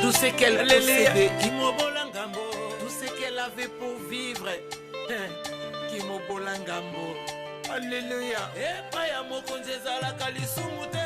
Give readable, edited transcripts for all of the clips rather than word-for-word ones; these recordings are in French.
tout ce qu'elle possédait, tout ce qu'elle avait pour vivre, Kimobola Ngambo. Alléluia. Epa ya mokonzi ezalaka lisumu te.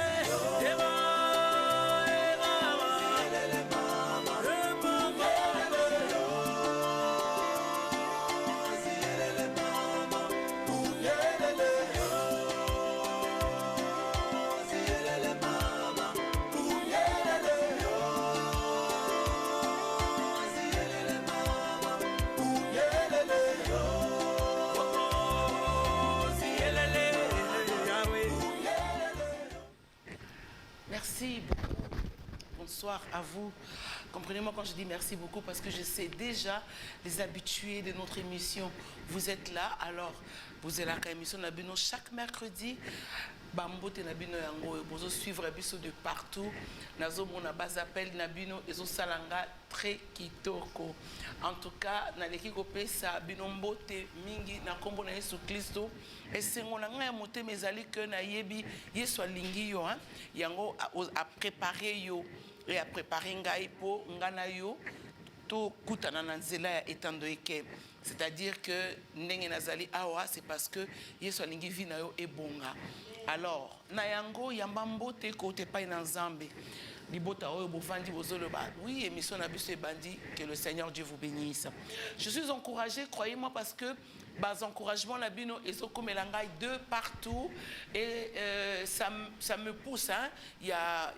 Merci beaucoup. Bonsoir à vous. Comprenez-moi quand je dis merci beaucoup parce que je sais déjà les habitués de notre émission. Vous êtes là, alors vous êtes là à l'émission Nabino chaque mercredi. Bambote Nabino Yango, vous suivre biso de partout. Nazo mona bas appel Nabino ezo salanga très kitoko. En tout cas, na leki kopesa binombote mingi na kombo na Yesu Kristo. Esengo na nga mote mezali que na yebi Yesu alingi yo hein. Yango a préparé yo et a préparé ngai po ngana yo to kutana na nzela ya etando eke. C'est-à-dire que ndenge nazali awa c'est parce que Yesu alingi vi na yo ebonga. Alors, Nayango, Yambambo, te kote pa na Nzambe. Libota oyo bovandi bozoloba. Oui, émission Nabiso et Bandi, que le Seigneur Dieu vous bénisse. Je suis encouragée, croyez-moi, parce que bas encouragement la bino et soko melangai de partout et ça me pousse hein. Il y a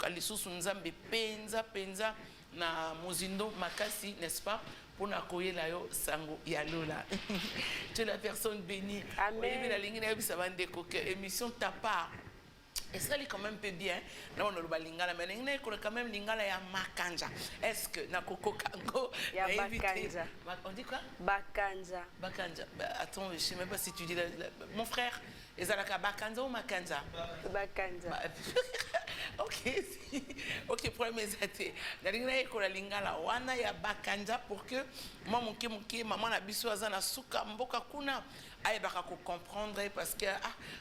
lisusu Nzambe penza na mozindo makasi, n'est-ce pas? Pour n'accueillir la yo sango yalola. Tu es la personne bénie. Amen. Émission ta part. Et ça est quand même peu bien. Là on a le balingala, mais il y a quand même lingala ya makanja. Est-ce que na koko kango ya bakanja? On dit quoi? Bakanja. Bakanja. Attends, je sais même pas si tu dis mon frère. Ezalaka bakanja ou makanja? Bakanja. Ok, ok, problème est la lingala wana ya bakanja pour que moi mon maman na biso azana suka mboka kuna aye baka ko comprendre parce que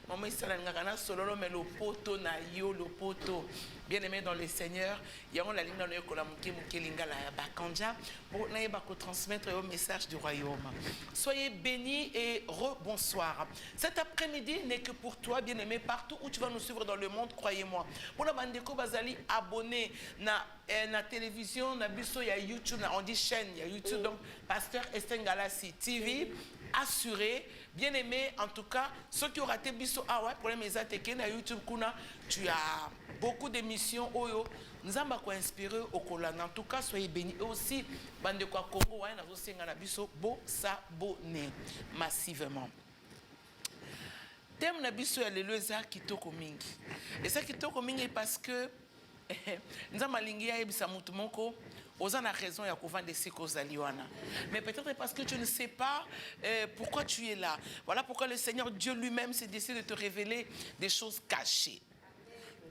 maman isala ngana sololo mais le poto na yo le poto bien aimé dans le Seigneur yango la lingala na ko la muke lingala ya bakanja pour na ba ko transmettre le message du royaume. Soyez bénis et rebonsoir. Cet après-midi n'est que pour toi bien aimé partout où tu vas nous suivre dans le monde, croyez-moi. Pour la bandeko bazali abonné na télévision na biso ya YouTube on dit chaîne il y a YouTube donc Pasteur Esther Galassi TV assuré bien aimé en tout cas ceux qui ont raté biso ouais problème ezateke na YouTube kuna tu as beaucoup d'émissions oyo nzamba ko inspiré au Kolana en tout cas soyez bénis et aussi bandeko à Congo ouais na zo senga na biso bo s'abonner massivement. Thème na biso ya lelo eza kitoko mingi. Et ça kitoko mingi parce que nzamba lingi ya ebisa mutu moko oza na raison ya kovanda siko zaliwana. Mais peut-être parce que tu ne sais pas pourquoi tu es là. Voilà pourquoi le Seigneur Dieu lui-même s'est décidé de te révéler des choses cachées.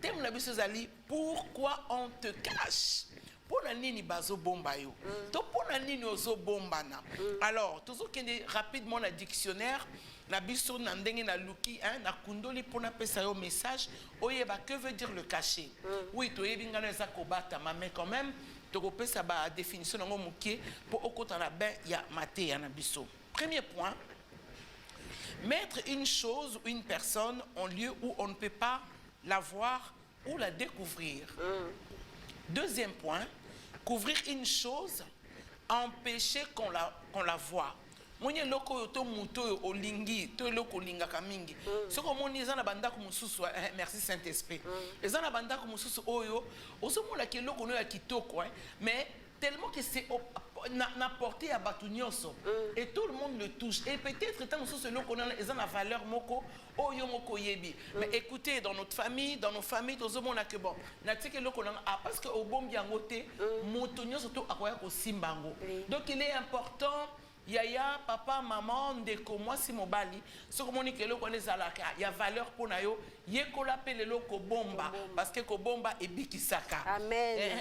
Thème na biso zali pourquoi on te cache. Pona nini bazo bomba yo. To pona nini ozo bombana. Alors, tozo kende rapidement na dictionnaire na biso na ndenge na luki hein na kundoli pona pesa yo message oyeba que veut dire le cacher. Oui, to yebingana eza kobata mais quand même to ko pesa ba définition ngo mukie pour okota na ben ya maté ya na biso. Premier point, mettre une chose ou une personne en lieu où on ne peut pas la voir ou la découvrir. Deuxième point, couvrir une chose, empêcher qu'on la voit. Mwenye loko to muto olingi to loko linga kamingi. Soko moni ezana bandako mususu merci Saint-Esprit. Ezana bandako mususu oyo osomona ke loko no ya kitoko mais tellement que c'est n'a porté à Batunyonso et tout le monde le touche et peut-être tant que ce loko ils ont la valeur moko oyo moko yebi. Mais écoutez dans notre famille dans nos familles tous monde que bon na tike loko parce que au bombi angote motonyo surtout akoya ko simbango. Donc il est important Yaya, papa, maman, ndeko, moi si mobali, ce que mon ikelo connaît zalaka, il y a valeur pour nayo, yekola pelelo ko bomba, parce que ko bomba et bikisaka. Amen.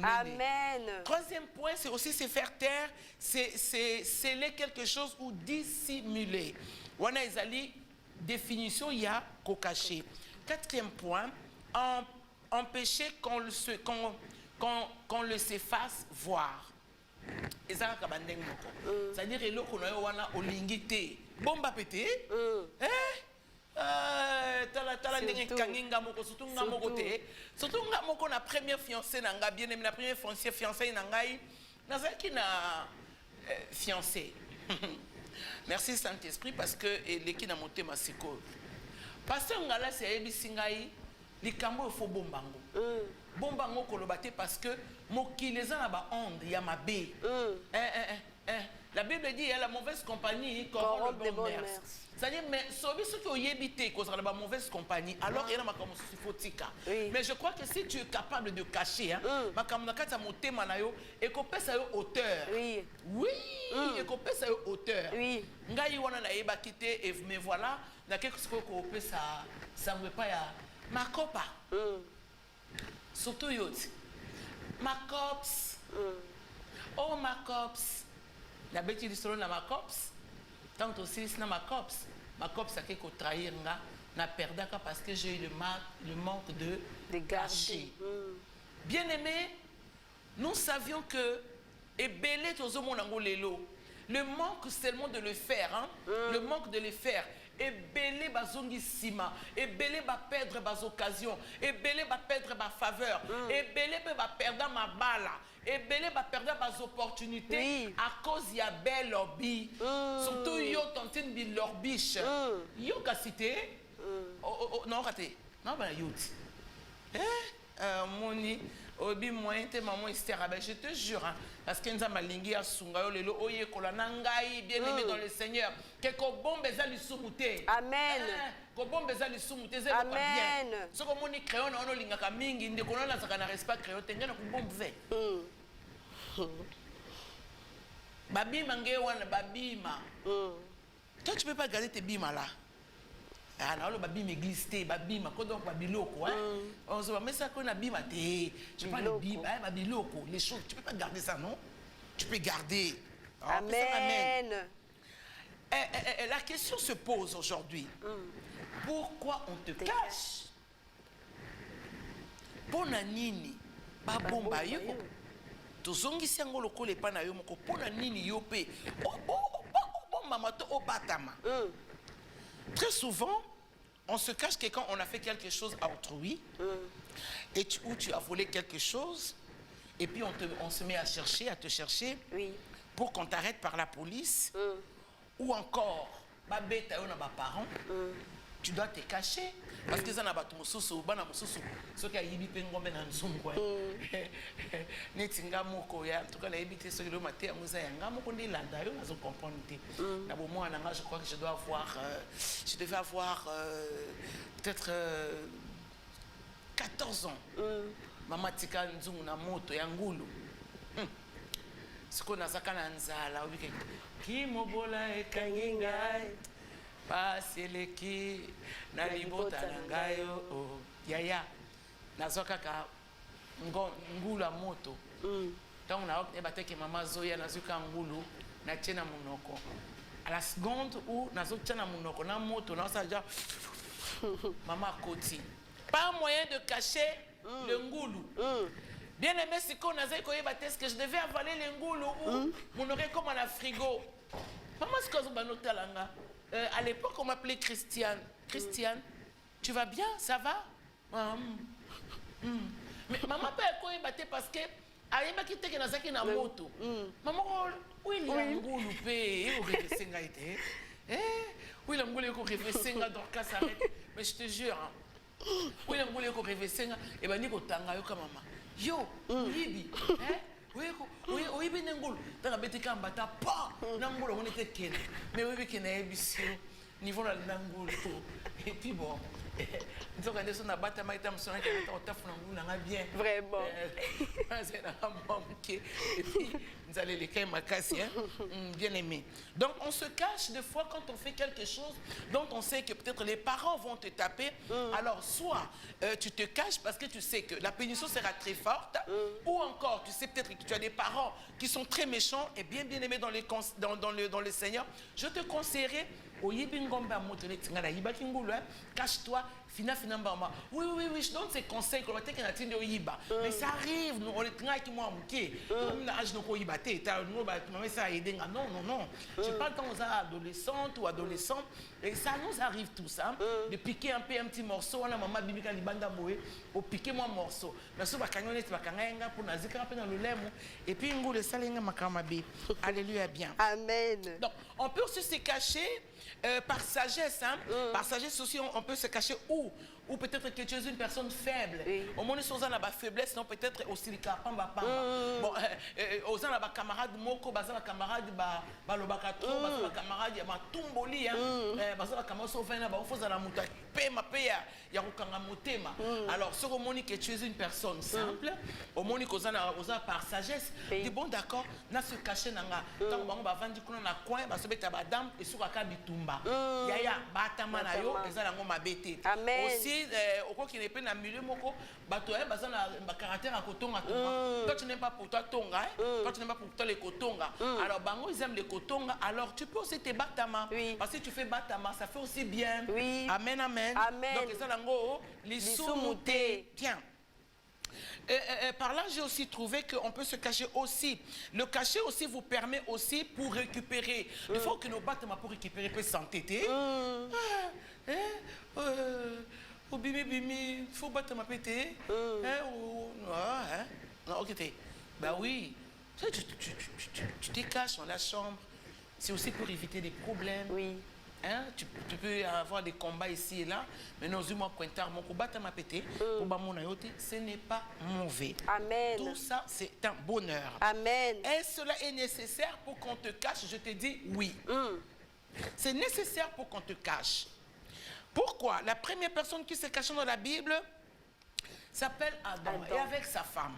Amen. Troisième point, c'est aussi se faire taire, c'est sceller quelque chose ou dissimuler. Wana ezali définition ya ko cacher. Quatrième point, empêcher qu'on le s'efface voir. Et ça, c'est-à-dire eloko na yo wana olingi te. Bomba pété. Tala ndenge kanginga moko surtout nga moko te. Surtout nga moko na première fiancée na nga bien aimé na première fiancée na ngai. Nazaki na fiancé. Merci Saint-Esprit parce que leki na motema siko. Pasteur ngala c'est ebisi ngai likambo il faut bombango. Bombango kolobate parce que mokili eza na ba onde ya mabe. La Bible dit la mauvaise compagnie corrompt le bon mœurs. C'est-à-dire mais sobi ce que yebite cause la mauvaise compagnie alors il y a makambo sifotika. Mais je crois que si tu es capable de cacher makambo na kata motema na yo ekopesa yo hauteur. Oui, ekopesa yo hauteur. Ngai wana na yeba kité et me voilà na quelque chose ko opesa ça me pas ya makopa. Surtout yoti. Makops. Oh makops. La bête du salon na makops. Tant aussi na makops. Makops a quelque trahir nga na perdaka parce que j'ai eu le manque de gâcher. Bien aimé, nous savions que et belé tozo monango lelo. Le manque seulement de le faire, hein? Le manque de le faire. Et belé bazongi sima, et belé va perdre bas occasions, et belé va perdre ma faveur, et belé va perdre ma balle, et belé va perdre ma opportunité à cause ya bel lobby. Surtout yo tantine bi lorbiche. Yo ka cité. Non raté. Non ben youti. Moni obi moyen te maman Esther je te jure hein, parce que nous avons malingi ya sunga yo lelo oye kolana ngai bien aimé dans le Seigneur que ko bombe za lisumuté. Amen. Ko bombe za lisumuté zelo bien. Ce que moni crayon ono lingaka mingi ndeko na saka na respect crayon te ngana ko bombe ve. Babima nge wana babima. Toi tu peux pas garder tes bima là. Ah non, le babi m'église, babi ma donc babi loco, hein. On se va mettre ça qu'on a bima té. Tu parles de bima, babi loco, les choses, tu peux pas garder ça, non? Tu peux garder. Amen. La question se pose aujourd'hui. Pourquoi on te cache? Pona nini, ba bomba yo. Tozongi siango loko le pana yo moko pona nini yo pe. Oh maman to obatama. Très souvent, on se cache que quand on a fait quelque chose à autrui, et où tu as volé quelque chose, et puis on se met à te chercher, pour qu'on t'arrête par la police, ou encore, parents, tu dois te cacher, parce que ça n'a pas tout moussousou, bana moussousou, ce qui a yibi pengombe na nzungwa. Netinga moko ya, en tout cas la yibité ce que le matin à mouza yanga moko ndi landa yo nazo comprendre té. Na bo moi nanga je crois que je devais avoir peut-être 14 ans. Maman tika nzungu na moto ya ngulu. Ce qu'on a zakana nzala obike ki mobola ekanginga. Paseleki na libota na ngayo yaya nazoka ka ngulu a moto donc na bateke mama zoya nazuka ngulu na tena munoko à la seconde où nazoka na munoko na moto na ça déjà maman koti pas moyen de cacher le ngulu. Bien aimé si qu'on a zé koyeba est-ce que je devais avaler le ngulu ou mon oreille comme à frigo. Maman ce que zo talanga. À l'époque, on m'appelait Christiane. Christiane, tu vas bien? Ça va? Mais maman peut être battue parce que elle m'a quitté dans moto. Maman, oui, il y a un goût loupé. Oui, il y a un goût loupé. Mais je te jure, oui, il y a un goût loupé. Et bien, il y a un goût maman. Yo, Libi, oui, oui, bien n'engul. Dans la bête kambata, pas n'engul, on était ken. Mais oui, ken est bissio. Niveau la n'engul. Et puis bon, nous avons regardé son abattement, maïtam son qui est au taf n'engul, n'a bien. Vraiment. C'est un manqué. Et puis nous allons les cailles macassiens, bien aimé. Donc on se cache des fois quand on fait quelque chose dont on sait que peut-être les parents vont te taper. Alors soit tu te caches parce que tu sais que la punition sera très forte, ou encore tu sais peut-être que tu as des parents qui sont très méchants et bien aimés dans le Seigneur. Je te conseillerais cache-toi, Fina mbamba. Oui, je donne ces conseils qu'on va te dire que yiba. Mais ça arrive, nous on est qui moi mouké. Comme na âge nous yiba té, nous bah ça aider. Non. Je parle quand on est adolescente ou adolescent et ça nous arrive tout ça de piquer un petit morceau on a maman bibi quand libanda boé au piquer moi morceau. Mais ça va kanyonet va kanyenga pour nazika pe dans le lemo et puis ngule salenga makamabi. Alléluia bien. Amen. Donc on peut aussi se cacher par sagesse, hein? Par sagesse aussi, on peut se cacher où? Ou peut-être que tu es une personne faible. Au moins, si on a la faiblesse, non peut-être aussi les camarades. Bon, aux gens la camarade moko, baza la camarade balobakato, baza la camarade ya matumboli, hein? Baza la camarade sauvena, ba ofoza la muta, pema peya, ya rukanga motema. Alors, ce moment que tu es une personne simple, au moins que aux par sagesse, dis bon d'accord, na se cacher nanga. Tant bango ba vandi kuna na coin, ba sobeta ba dame et sur aka bitumba. Yaya batama na yo, ezala ngo mabete. Aussi au quoi qui n'est pas dans le milieu moko bato eh baza na caractère à kotonga tonga. Toi tu n'aimes pas pour toi tonga, toi tu n'aimes pas pour toi les kotonga. Alors bango ils aiment les kotonga, alors tu peux aussi te batama parce que tu fais batama ça fait aussi bien. Amen. Donc ça lango lisumuté. Tiens. Par là, j'ai aussi trouvé qu'on peut se cacher aussi. Le cacher aussi vous permet aussi pour récupérer. Il faut que nos battements pour récupérer peut s'entêter. Ou bimi, il faut battre ma pété. Ok, bah oui. Tu te caches dans la chambre. C'est aussi pour éviter des problèmes. Oui. Hein? Tu peux avoir des combats ici et là, mais non, moi, mon combat m'a pété, ce n'est pas mauvais. Amen. Tout ça, c'est un bonheur. Amen. Et cela est nécessaire pour qu'on te cache? Je te dis oui. C'est nécessaire pour qu'on te cache. Pourquoi? La première personne qui s'est cachée dans la Bible s'appelle Adam, et avec sa femme.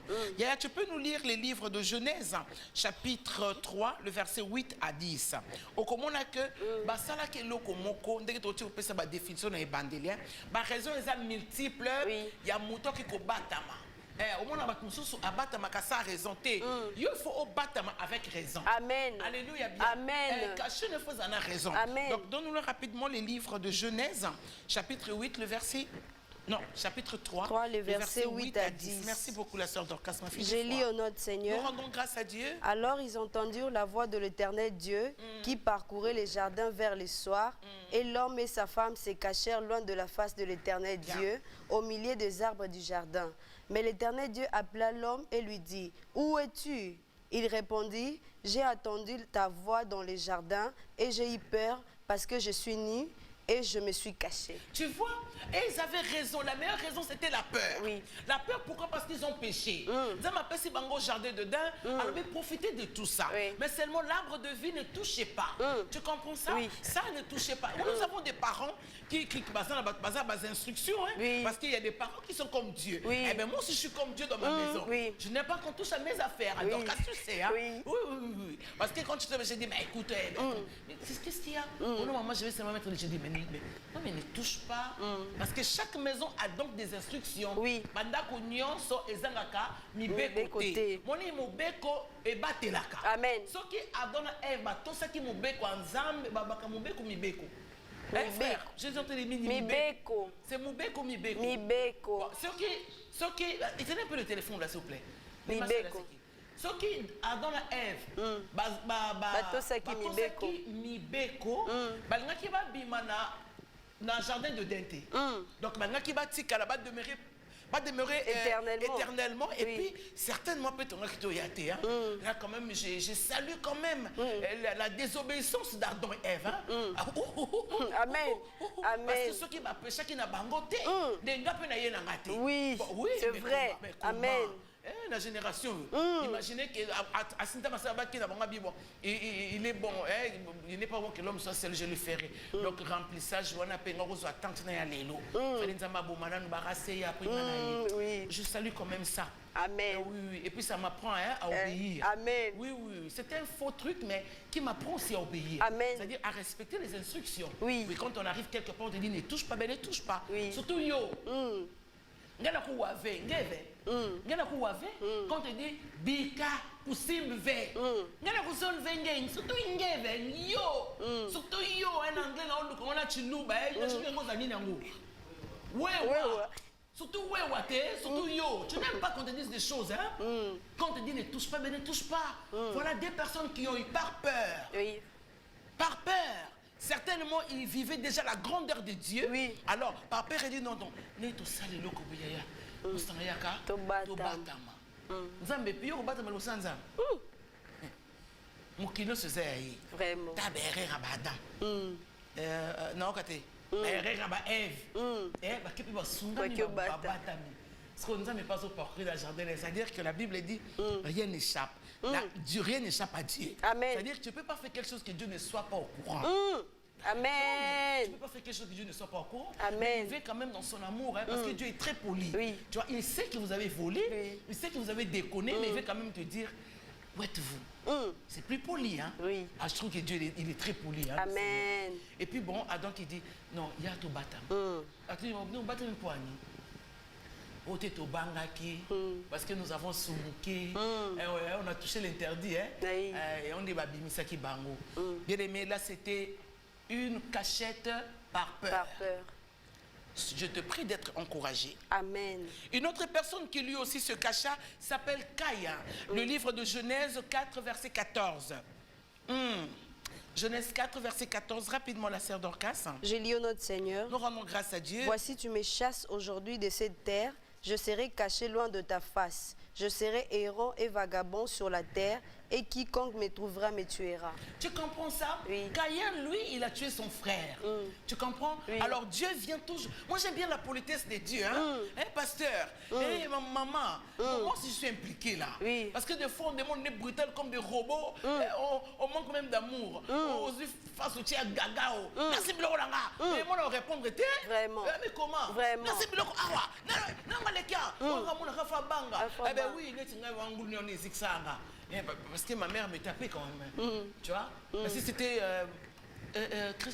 Tu peux nous lire les livres de Genèse, chapitre 3, le verset 8 à 10. Au comment on a que basala ke loko moko ndenge toti opesa ba définition na ebandelien, ba raison eza multiple, ya muto ki ko batama. Au moins, a raison. Il faut battre avec raison. Amen. Alléluia. Bien. Amen. Cacher ne faisant pas raison. Amen. Donc, donne-nous rapidement les livres de Genèse, chapitre 8, le verset. Non, chapitre 3, le verset 8 à 10. Merci beaucoup, la sœur Dorcas, ma fille. Je lis au nom de Seigneur. Nous rendons grâce à Dieu. Alors ils entendirent la voix de l'Éternel Dieu qui parcourait les jardins vers le soir. Et l'homme et sa femme se cachèrent loin de la face de l'Éternel Dieu, au milieu des arbres du jardin. Mais l'Éternel Dieu appela l'homme et lui dit, « Où es-tu » Il répondit, « J'ai entendu ta voix dans les jardins et j'ai eu peur parce que je suis nu et je me suis caché. » Tu vois? Et ils avaient raison. La meilleure raison, c'était la peur. Oui. La peur, pourquoi? Parce qu'ils ont péché. Ils ont appelé Bango jardin dedans. Alors, ils profitaient de tout ça. Oui. Mais seulement l'arbre de vie ne touchait pas. Tu comprends ça? Oui. Ça ne touchait pas. Nous avons des parents qui basent des instructions. Hein, oui. Parce qu'il y a des parents qui sont comme Dieu. Oui. Eh bien, moi aussi, je suis comme Dieu dans ma maison. Oui. Je n'aime pas qu'on touche à mes affaires. Oui. Donc, tu sais, hein? Oui. Oui. Parce que quand tu te mets, je dis, mais écoute, mais qu'est-ce qu'il y a? Oh non, maman, je vais seulement mettre. Je dis, mais non, mais ne touche pas. Parce que chaque maison a donc des instructions. Oui. Bandako nyonso ezangaka mibeko te. Moni mobeko ebatelaka. Amen. Soki adona Eva tosaki mobeko nzambe babaka mobeko mibeko. Frère, Jésus a dit mibeko. C'est mobeko mibeko. Mibeko. Soki éteignez un peu le téléphone là s'il vous plaît. Mibeko. Soki adona Eve batosaki mibeko balingaki babima dans le jardin de Dente. Donc maintenant qui va demeurer éternellement. Et puis certainement peut-être là quand même je salue quand même la désobéissance d'Adam et Ève. Amen. Amen. Parce que ceux qui va pécher qui n'a pas ngoté oui, c'est vrai. Amen. La génération, imaginez qu'il est bon, il n'est pas bon que l'homme soit seul, je le ferai. Donc remplissage, je salue quand même ça. Amen. Oui. Et puis ça m'apprend à obéir. Amen. Oui. C'est un faux truc, mais qui m'apprend aussi à obéir. Amen. C'est-à-dire à respecter les instructions. Oui. Mais quand on arrive quelque part, on te dit ne touche pas, ben ne touche pas. Oui. Surtout yo. Quand on te dit bika possible ve ngana ku zone vengeng surtout ingeve yo surtout yo en anglais na oluko na chiluba je suis ngo za nini ngo Surtout surtout yo. Tu n'aimes pas qu'on te dise des choses, hein? Quand on te dit ne touche pas, mais ne touche pas. Voilà des personnes qui ont eu par peur. Oui. Par peur. Certainement, ils vivaient déjà la grandeur de Dieu. Oui. Alors, par peur, il dit non, non. Ne to sali loko buyaya. Musangayaka. To batama. Nzambe piyo ko batama losanza. Mukino se zai. Vraiment. Tabere rabadam. Non, kate. Ere raba Ève. Ba kipi ba sunga ni ba batami. Ce qu'on nous a pas au parcours dans le jardin, c'est-à-dire que la Bible dit rien n'échappe. Rien n'échappe à Dieu. Amen. C'est-à-dire que tu ne peux pas faire quelque chose que Dieu ne soit pas au courant. Amen. Tu ne peux pas faire quelque chose que Dieu ne soit pas au courant. Amen. Il vit quand même dans son amour, hein, parce que Dieu est très poli. Oui. Tu vois, il sait que vous avez volé, il sait que vous avez déconné, mais il veut quand même te dire, où êtes-vous? C'est plus poli, hein? Oui. Ah, je trouve que Dieu, il est très poli. Hein, Amen. et puis bon, Adam qui dit, non, il y a tout bâtard. Adam dit, non, bâtard une poignée. Parce que nous avons soumouké, on a touché l'interdit, hein? Et on dit Babimisaki Bango. Bien aimé, là c'était une cachette par peur. Par peur. Je te prie d'être encouragé. Amen. Une autre personne qui lui aussi se cacha s'appelle Caïn. Le livre de Genèse 4, verset 14. Genèse 4, verset 14, rapidement la sœur Dorcas. Je lis au nom de Seigneur. Nous rendons grâce à Dieu. Voici, tu me chasses aujourd'hui de cette terre. Je serai caché loin de ta face. Je serai errant et vagabond sur la terre, et quiconque me trouvera me tuera. Tu comprends ça? Oui. Caïn, lui, il a tué son frère. Tu comprends? Oui. Alors Dieu vient toujours... Moi, j'aime bien la politesse de Dieu, hein? Hein, pasteur? Hey, maman, moi aussi je suis impliqué là. Oui. Parce que des fois, on demande des brutales comme des robots. On manque même d'amour. On se face au tia gagao. Merci Biloko Langa. Mais moi, on répondre, Vraiment. Mais comment? Vraiment. Merci Biloko Awa. Non, Maleka. On va mon Rafa Banga. Eh bien oui, parce que ma mère me tapait quand même. Tu vois? Parce que c'était...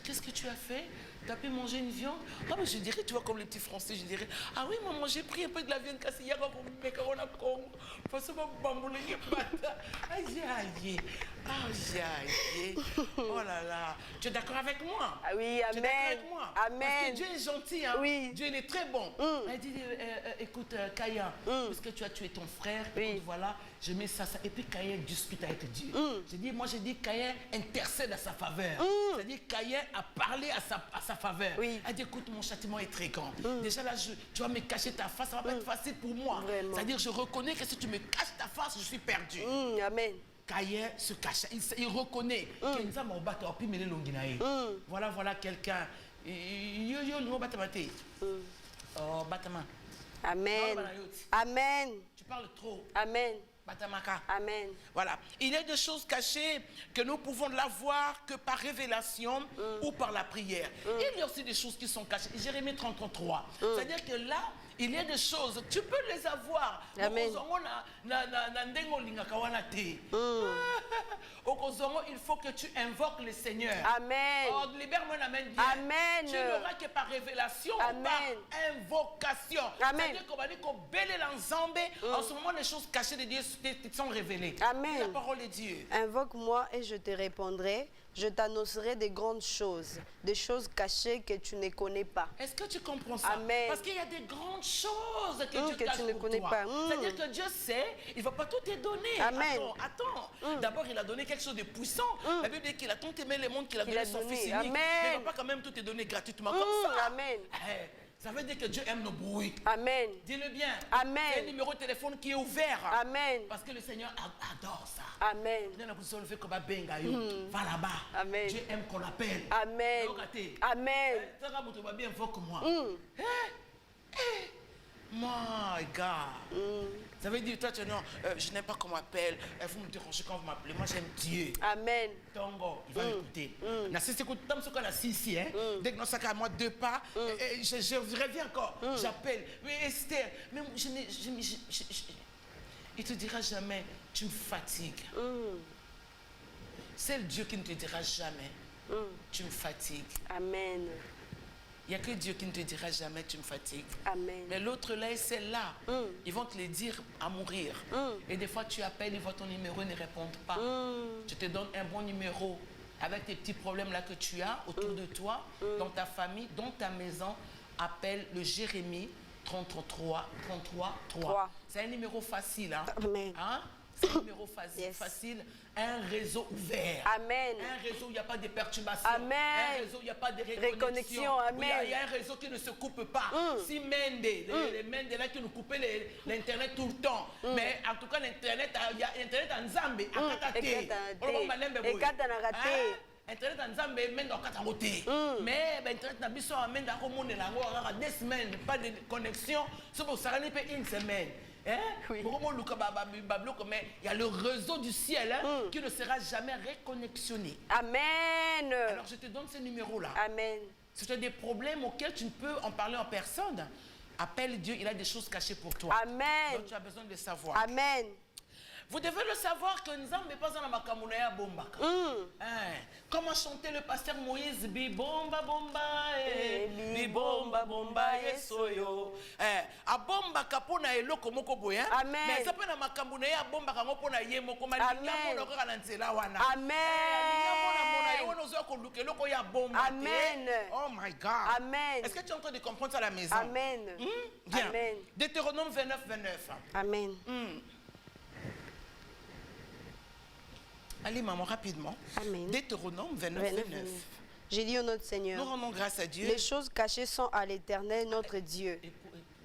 qu'est-ce que tu as fait? Tu as pu manger une viande? Ah, mais je dirais, tu vois, comme les petits Français, je dirais, ah oui, maman, j'ai pris un peu de la viande cassée. Il y a comme mes carons à Congo. Parce que ma bamboulé, aïe, aïe. Oh là là. Tu es d'accord avec moi? Ah oui, amen. Tu es d'accord avec moi? Amen. Parce que Dieu est gentil, hein? Oui. Dieu, il est très bon. Elle dit, écoute, Caïn, puisque tu as tué ton frère, écoute, voilà, je mets ça. Et puis Caïn discute avec Dieu. J'ai dit, Caïn intercède à sa faveur. C'est-à-dire, Caïn a parlé à sa faveur. Oui. Elle dit, écoute, mon châtiment est très grand. Déjà là, tu vas me cacher ta face, ça va pas être facile pour moi. C'est-à-dire, je reconnais que si tu me caches ta face, je suis perdu. Amen. Caïn se cache, il reconnaît que nous avons battu au pire voilà quelqu'un. Oh, Batama. Amen. Amen. Tu parles trop. Amen. Batamaka. Amen. Voilà. Il y a des choses cachées que nous pouvons l'avoir que par révélation ou par la prière. Il y a aussi des choses qui sont cachées. Jérémie 33. C'est-à-dire que là, il y a des choses, tu peux les avoir. Amen. Il faut que tu invoques le Seigneur. Amen. Oh, libère-moi la main. Amen. Tu n'auras que par révélation ou par invocation. Amen. C'est-à-dire qu'on va dire qu'on belle l'ensemble. En ce moment, les choses cachées de Dieu sont révélées. Amen. C'est la parole de Dieu. Invoque-moi et je te répondrai. Je t'annoncerai des grandes choses, des choses cachées que tu ne connais pas. Est-ce que tu comprends ça? Amen. Parce qu'il y a des grandes choses que Dieu cache tu ne pour connais toi. pas. C'est-à-dire que Dieu sait, il ne va pas tout te donner. Amen. Attends. D'abord, il a donné quelque chose de puissant. La Bible dit qu'il a tant aimé le monde qu'il a Qu'il a donné son donné. fils unique. Amen. Mais il ne va pas quand même tout te donner gratuitement comme ça. Amen. Ça veut dire que Dieu aime nos bruits. Amen. Dis-le bien. Amen. C'est un numéro de téléphone qui est ouvert. Amen. Parce que le Seigneur adore ça. Amen. Va là-bas. Amen. Dieu aime qu'on l'appelle. Amen. Amen. Invoque-moi. My God. Ça veut dire, toi, tu dis, non, je n'aime pas qu'on m'appelle. Vous me dérangez quand vous m'appelez. Moi, j'aime Dieu. Amen. Tongo, il va m'écouter. Dès que nous sommes à moi 2 pas, je reviens encore. J'appelle. Mais Esther, mais il te dira jamais, tu me fatigues. C'est le Dieu qui ne te dira jamais, tu me fatigues. Amen. Il n'y a que Dieu qui ne te dira jamais, tu me fatigues. Amen. Mais l'autre là et celle-là, ils vont te le dire à mourir. Et des fois, tu appelles, ils voient ton numéro, ils ne répondent pas. Je te donne un bon numéro avec tes petits problèmes là que tu as autour de toi, dans ta famille, dans ta maison. appelle le Jérémie 33 3. C'est un numéro facile. Hein? Amen. Hein? C'est un numéro facile. Un réseau ouvert. Amen. Un réseau où il n'y a pas de perturbation. Amen. Un réseau où il n'y a pas de reconnexion. Amen. Il y a un réseau qui ne se coupe pas. Si Mende, les Mende là qui nous coupaient l'Internet tout le temps. Mais en tout cas, l'Internet, il y a Internet en Zambie, à Katate. Internet en Zambie, même dans Kataroté. Mais Internet n'a pas de même dans 2 semaines, pas de connexion. C'est pour ça qu'il peut une semaine. Oui. Mais il y a le réseau du ciel qui ne sera jamais reconnexionné. Amen. Alors je te donne ce numéro-là. Amen. Si tu as des problèmes auxquels tu ne peux en parler en personne, appelle Dieu, il a des choses cachées pour toi. Amen. Donc tu as besoin de savoir. Amen. Vous devez le savoir que nous n'avons pas dans la Makamunaya Bombaka. Comment chantait le pasteur Moïse? Bibomba bomba, bibomba bomba, yesoyo. A bomba kapona eloko moko boya. Amen. Mais ça peut na Makamunaya bomba kango pona yemo koma linya mona ko kana nzela wana. Amen. Amen. Oh my God. Amen. Est-ce que tu es en train de comprendre ça à la maison? Amen. Bien. Amen. Deutéronome 29, 29. Amen. Allez, maman, rapidement. Amen. Deutéronome 29, 29. J'ai dit au notre Seigneur. Nous rendons grâce à Dieu. Les choses cachées sont à l'Éternel, notre Dieu.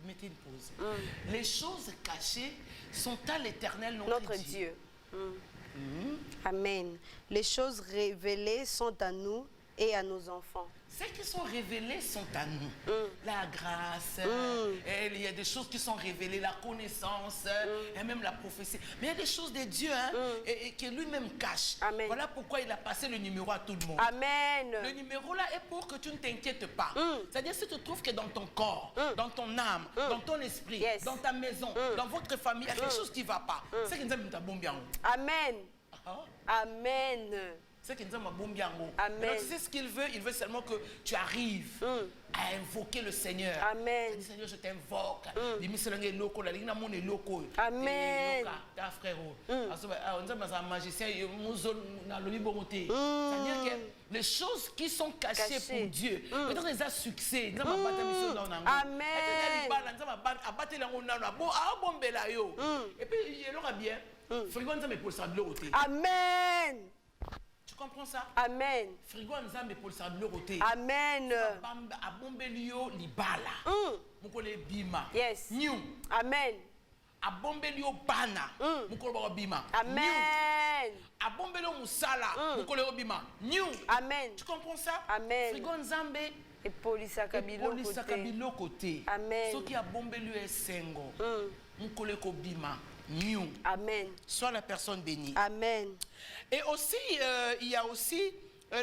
Mettez une pause. Les choses cachées sont à l'Éternel, notre Dieu. Amen. Les choses révélées sont à nous et à nos enfants. Celles qui sont révélées sont à nous. La grâce, il y a des choses qui sont révélées, la connaissance, et même la prophétie. Mais il y a des choses de Dieu et que lui-même cache. Amen. Voilà pourquoi il a passé le numéro à tout le monde. Amen. Le numéro là est pour que tu ne t'inquiètes pas. C'est-à-dire si tu trouves que dans ton corps, dans ton âme, dans ton esprit, dans ta maison, dans votre famille, il y a quelque chose qui ne va pas. C'est que nous avons bon bien. Amen. Amen. C'est qu'il nous a bon bien. Amen. Tu sais ce qu'il veut seulement que tu arrives à invoquer le Seigneur. Amen. Seigneur, je t'invoque. Amen. Ta frère, on a un magicien, c'est-à-dire que les choses qui sont cachées pour Dieu, peut-être les a succès. Amen. Et puis, il aura bien. Amen. Tu comprends ça? Amen. Frigo nzambe pour sa bloroté. Amen. A bombelio libala. Mukole bima. Yes. New. Amen. A bombelio bana. Mukole bima. Amen. A bombelio musala. Mukole bima. New. Amen. Tu comprends ça? Amen. Frigo nzambe et polisa kabilo côté. Amen. Ce qui a bombelio esengo. Mukole ko bima. New. Amen. Sois la personne bénie. Amen. Et aussi, il y a aussi,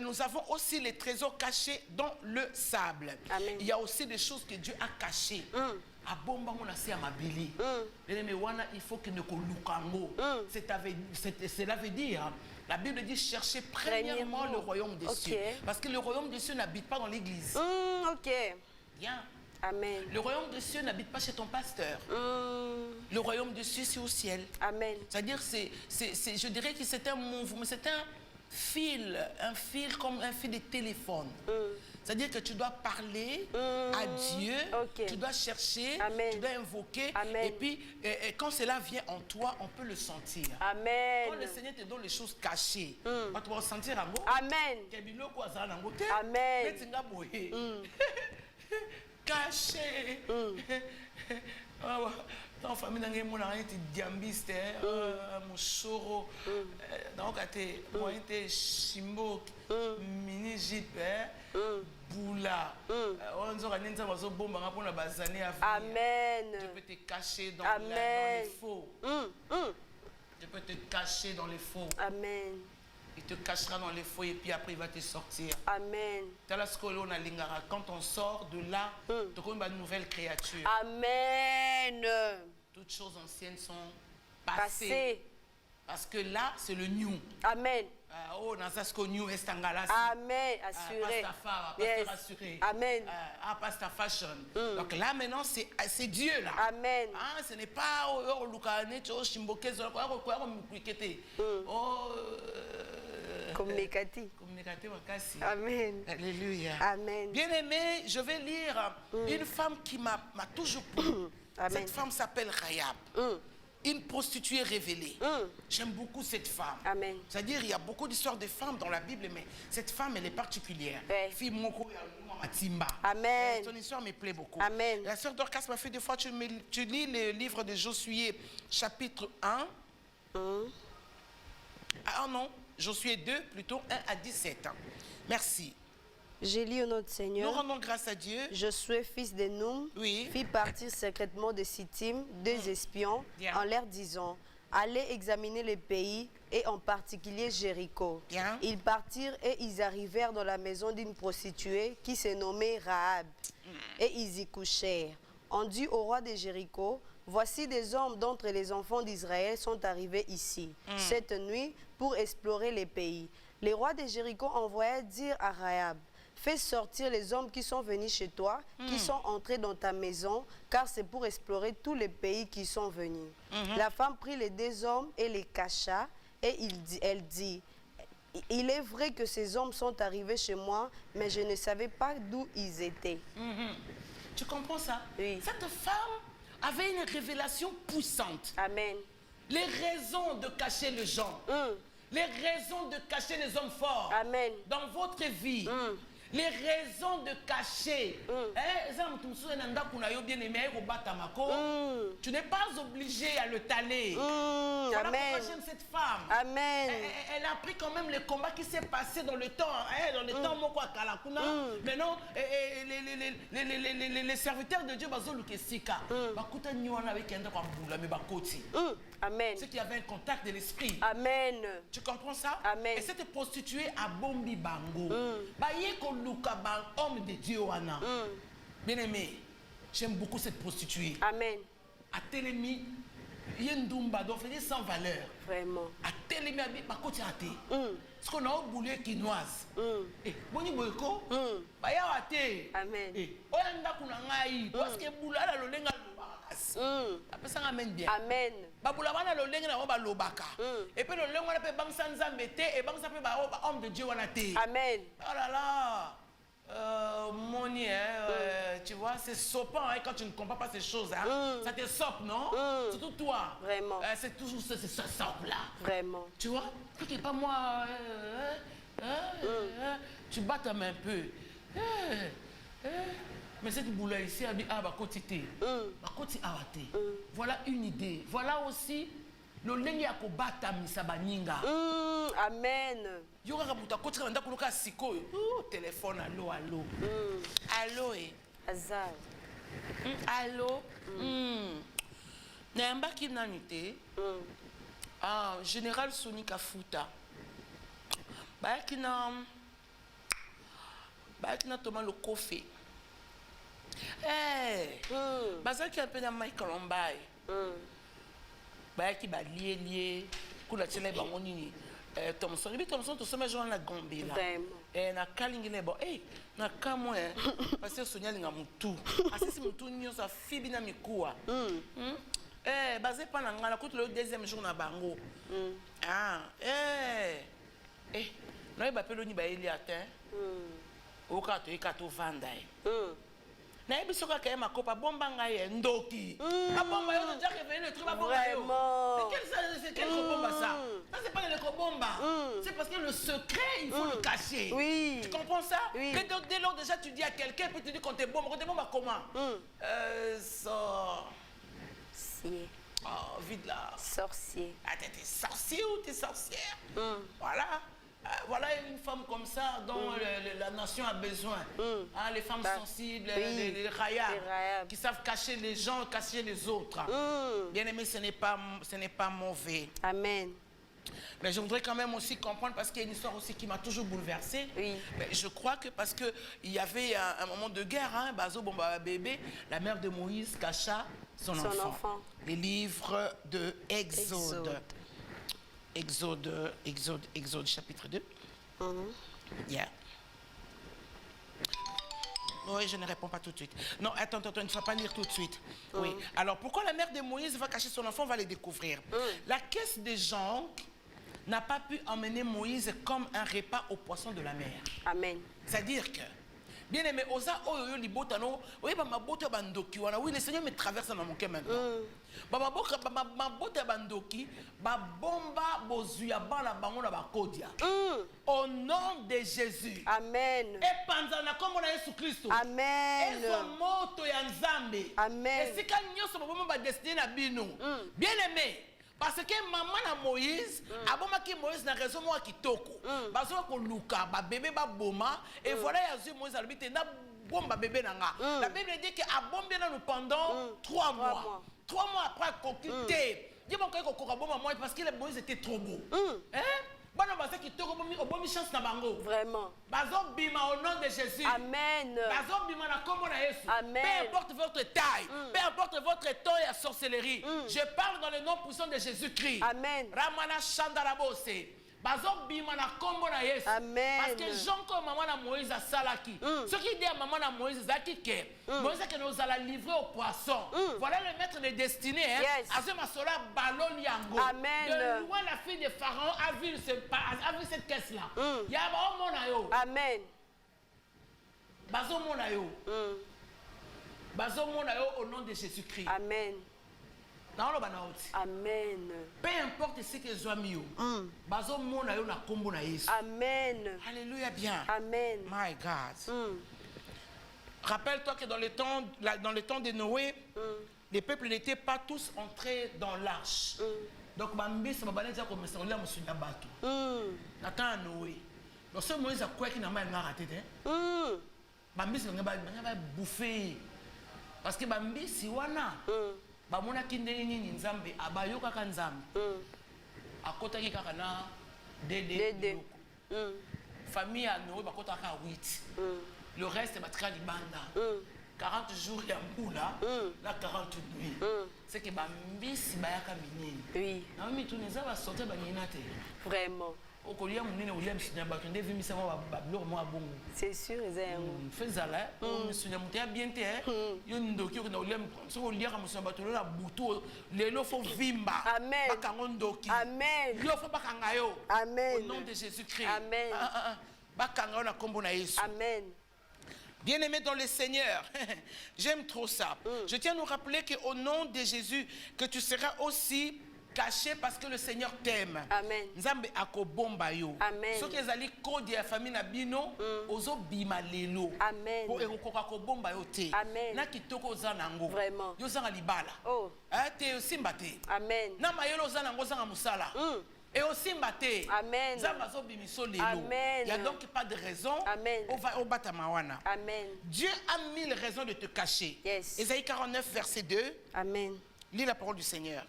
nous avons aussi les trésors cachés dans le sable. Amen. Il y a aussi des choses que Dieu a cachées. A bomba on a si amabili. Il faut que nous lukango. Cela veut dire, la Bible dit chercher premièrement le royaume des cieux. Parce que le royaume des cieux n'habite pas dans l'église. Ok. Bien. Amen. Le royaume des cieux n'habite pas chez ton pasteur. Le royaume des cieux, c'est au ciel. Amen. C'est-à-dire, je dirais que c'est un mouvement, c'est un fil comme un fil de téléphone. C'est-à-dire que tu dois parler à Dieu, tu dois chercher, tu dois invoquer, et puis quand cela vient en toi, on peut le sentir. Amen. Quand le Seigneur te donne les choses cachées, tu vas ressentir un mot. Amen. Amen. Caché. Dans la famille, on a été diambiste, mouchoro, donc on a été chimbo, mini jeep, boula. On a dit Amen. Tu peux te cacher dans les faux. Tu peux te cacher dans les faux. Amen. Il te cachera dans les faux et puis après il va te sortir. Amen. Quand on sort de là, tu as une nouvelle créature. Amen. Toutes choses anciennes sont passées. Parce que là, c'est le new. Amen. Oh, Nazasko new est Amen. Assuré. Pasteur assuré. Amen. Pasteur fashion. Donc là, maintenant, c'est Dieu là. Amen. Ce n'est pas Communicati. Communicati wakasi. Amen. Alléluia. Amen. Bien-aimé, je vais lire une femme qui m'a toujours plu. Amen. Cette femme s'appelle Rahab. Une prostituée révélée. J'aime beaucoup cette femme. Amen. C'est-à-dire, il y a beaucoup d'histoires de femmes dans la Bible, mais cette femme, elle est particulière. Ouais. Fille Moko Matimba. Amen. Ton histoire me plaît beaucoup. Amen. La sœur Dorcas m'a fait 2 fois, tu lis le livre de Josué, chapitre 1. Ah non, Josué 2, plutôt 1 à 17. Merci. J'ai lu au nom du Nous Seigneur. rendons grâce à Dieu. Josué, fils de Noum, Oui. fit partir secrètement de Sittim 2 espions Bien. en leur disant: allez examiner le pays et en particulier Jéricho. Bien. Ils partirent et ils arrivèrent dans la maison d'une prostituée qui se nommait Rahab. Et ils y couchèrent. On dit au roi de Jéricho: voici des hommes d'entre les enfants d'Israël sont arrivés ici cette nuit pour explorer les pays. Les rois de Jéricho envoyèrent dire à Rahab: fais sortir les hommes qui sont venus chez toi, qui sont entrés dans ta maison, car c'est pour explorer tous les pays qui sont venus. La femme prit les 2 hommes et les cacha, et elle dit: il est vrai que ces hommes sont arrivés chez moi, mais je ne savais pas d'où ils étaient. Tu comprends ça? Oui. Cette femme avait une révélation puissante. Amen. Les raisons de cacher les gens. Les raisons de cacher les hommes forts. Amen. Dans votre vie. Les raisons de cacher. Tu n'es pas obligé à le taler. Voilà Amen. pourquoi j'aime cette femme. Amen. Elle a pris quand même le combat qui s'est passé dans le temps. Dans le temps, Moko Kalakuna. Maintenant, les serviteurs de Dieu, Amen. ceux qui avaient un contact de l'esprit. Amen. Tu comprends ça? Amen. Et cette prostituée à Bombi Bango. Homme de Dieu. Bien aimé, j'aime beaucoup cette prostituée. Amen. À Télémi, il y a une doumba donc c'est sans valeur. Vraiment. À Télémi, à côté à thé. Ce qu'on a au boulet quinoise. Et boni boyko. Bah ya à thé. Amen. Et oyanda kunangai parce que boula la lolenga lobaka. Après ça amène bien. Amen. Babula bana lolenga na ba lobaka. Et puis lolenga wana pe bang sanza mbete et bang sa pe ba homme de Dieu wana thé. Amen. Oh là là. Moni, tu vois, c'est sopant hein, quand tu ne comprends pas ces choses. Hein. Ça te sope, non? Surtout toi. Vraiment. C'est toujours ce sope-là. Vraiment. Tu vois? Tu pas moi. Tu battes ta main un peu. Mais cette boule ici, elle dit ah, bah, quotité. Bah, quotité, ah, voilà une idée. Voilà aussi le lengi ya kobata misabaninga. Amen. Yoga kabuta kotika nda kuluka sikoyo. Téléphone allo allo. Allo eh. Azar. Allo. Namba ki nanite. Ah, général Soni Kafuta. Ba kina Thomas le Kofi. Eh. Bazaki un peu dans Michael Ombai. Qui va lié kula tshele bango nini Thompson to sema joint la gombe là na kalingile bon na kamwe parce que Sonia linga mutu asisi mutu nyo sa fibi na mikuwa basé pas na ngala kutu le 2e jour na bango na ba pelo ni ba eli atin o ka to vanda na ebisoka ka ma kopa bomba ngai ndoki bomba yo déjà réveillé le truc ba bomba yo c'est quel bomba ça c'est pas le bomba c'est parce que le secret il faut le cacher. Oui. Tu comprends ça? Oui. Que donc dès lors déjà tu dis à quelqu'un puis tu dis qu'on te bombe comment Sorcier. Oh vite là. Sorcier. Ah t'es sorcier ou t'es sorcière? Voilà. Voilà une femme comme ça dont la nation a besoin. Les femmes sensibles, les rayas, qui savent cacher les gens, cacher les autres. Bien aimé, ce n'est pas mauvais. Amen. Mais je voudrais quand même aussi comprendre, parce qu'il y a une histoire aussi qui m'a toujours bouleversée. Oui. Mais je crois que parce qu'il y avait un moment de guerre, Bazo Bomba Bébé, la mère de Moïse cacha son enfant. Les livres de Exode. Exode chapitre 2. Yeah. Oui, je ne réponds pas tout de suite. Non, attends, il ne faut pas lire tout de suite. Oui. Alors, pourquoi la mère de Moïse va cacher son enfant? On va le découvrir. La caisse des gens n'a pas pu emmener Moïse comme un repas aux poissons de la mer. Amen. C'est-à-dire que, bien aimé, osa oyo libotano, oui, ma bote bandoki, oui, le Seigneur me traverse dans mon cœur maintenant. Ma bote bandoki, ba bomba bozuya bala bango ba kodia. Au nom de Jésus. Amen. Et pendant la comme on a Jésus Christ. Amen. Et son moto ya nzambe. Amen. Et si quand nous sommes ba destiné na bino. Bien aimé. Parce que maman na Moïse, abomaki Moïse na raison moi kitoko. Bazo ko luka ba bébé ba boma et voilà yazu Moïse albité na bomba bébé nanga. La Bible dit que abombi na nous pendant 3 mois. 3 mois après coquité. Dis moi ko ko bomba moi parce que le Moïse était trop beau. Hein? Bana basa kitoko bomi chance na bango. Vraiment. Bazo bima au nom de Jésus. Amen. Bazo bima na kombo na Yesu. Amen. Peu importe votre taille, peu importe votre taille à sorcellerie. Je parle dans le nom puissant de Jésus-Christ. Amen. Ramana Chandarabose. Bazo bima na kombo na Yesu. Amen. Parce que Jean comme maman na Moïse a salaki. Ce qui dit à maman na Moïse zaki ke Moïse que nous allons livrer au poisson. Voilà le maître de destinée hein. Yes. Azema sola balon yango. Amen. De loin la fille de Pharaon a vu cette caisse là. Ya ba mona yo. Amen. Bazo mona yo. Bazo mona yo au nom de Jésus-Christ. Amen. Amen. Peu importe ce que soit mis. Bazo mona yo na kombo na Yesu. Amen. Alléluia bien. Amen. My God. Rappelle-toi que dans le temps de Noé, les peuples n'étaient pas tous entrés dans l'arche. Donc bambi ça va dire comme ça on l'a monsieur Nabato. Nathan Noé. Donc ce Moïse a quoi qui n'a pas raté hein? Bambi ça va bouffer. Parce que bambi si wana bamona kindeni nini nzambe abayoka ka nzambe. Akotaki kaka na dede. Famille à Noé bakota ka 8. Le reste batika libanda. 40 jours ya mbula na 40 nuits. C'est que bambisi bayaka minene. Oui. Na mimi tu neza ba sortir ba nina te. Vraiment. Okolia munene olia msinya ba kende vi misa ba blor mo abongo. C'est sûr ezango. Fezala msinya mutia bien te yo ndoki ko na olia so olia ka msinya ba tolo la butu lelo fo vimba. Amen. Bakango ndoki. Amen. Yo fo bakanga yo. Amen. Au nom de Jésus-Christ. Amen. Bakanga na kombo na Yesu. Amen. Bien-aimés dans le Seigneur, j'aime trop ça. Je tiens à nous rappeler qu'au nom de Jésus, que tu seras aussi caché parce que le Seigneur t'aime. Amen. Nzambe akobomba yo. Amen. Ce que zali kodi ya famille na bino, ozo bima lelo. Amen. Po ekokoka kobomba yo te. Amen. Na kitoko za nango. Vraiment. Yo zanga libala. Oh. Te simba te. Amen. Na mayelo za nango zanga musala. Et aussi mbaté. Amen. Il n'y a donc pas de raison. Amen. Au Batamawana. Amen. Dieu a 1000 raisons de te cacher. Yes. Ésaïe 49, verset 2. Amen. Lis la parole du Seigneur.